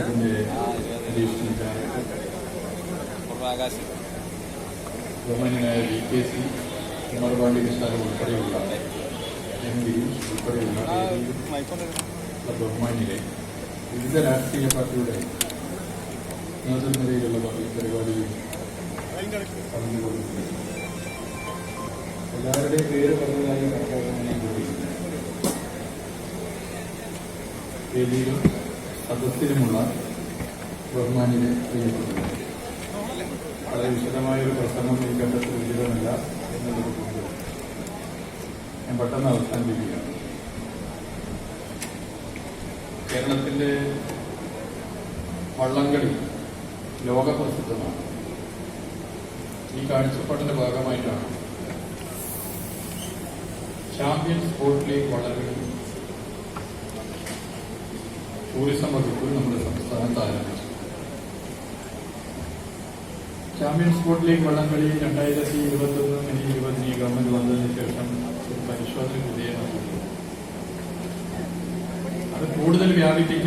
അതിന്റെ ബഹുമാന്യനായ VKC ഉമ്മർവാണ്ടി നിഷാദ് ഉൾപ്പെടെയുള്ള MP ഉൾപ്പെടെയുള്ള ബഹുമാന്യരെ വിവിധ രാഷ്ട്രീയ പാർട്ടിയുടെ നേതൃനിരയിലുള്ള പരിപാടിയിൽ പങ്കുകൊള്ളുന്നു. എല്ലാവരുടെയും പേര് പറഞ്ഞതായി കണക്കാക്കുന്നതിനെ കൂടി വേദിയിലും സദസ്സിലുമുള്ള ബഹുമാന്യരെ പ്രിയപ്പെടുന്നു. വളരെ വിശദമായൊരു പ്രസംഗം ഈ ഘട്ടത്തിൽ ഉചിതമല്ല എന്നുള്ളത് കൊണ്ട് ഞാൻ പെട്ടെന്ന് അവസാനിപ്പിക്കുകയാണ്. കേരളത്തിന്റെ വള്ളംകളി ലോകപ്രസിദ്ധമാണ്. ഈ കാഴ്ചപ്പാടിന്റെ ഭാഗമായിട്ടാണ് ചാമ്പ്യൻ സ്പോർട്സ് ലീഗ് വള്ളംകളി ടൂറിസം വകുപ്പ് നമ്മുടെ സംസ്ഥാനത്ത് ആരംഭിച്ചു. ചാമ്പ്യൻ സ്പോർട്സ് ലീഗ് വള്ളംകളി 2021-20 ഗവൺമെന്റ് വന്നതിന് ശേഷം ഒരു പരിശോധന വിധേയമാക്കി അത് കൂടുതൽ വ്യാപിപ്പിക്കും.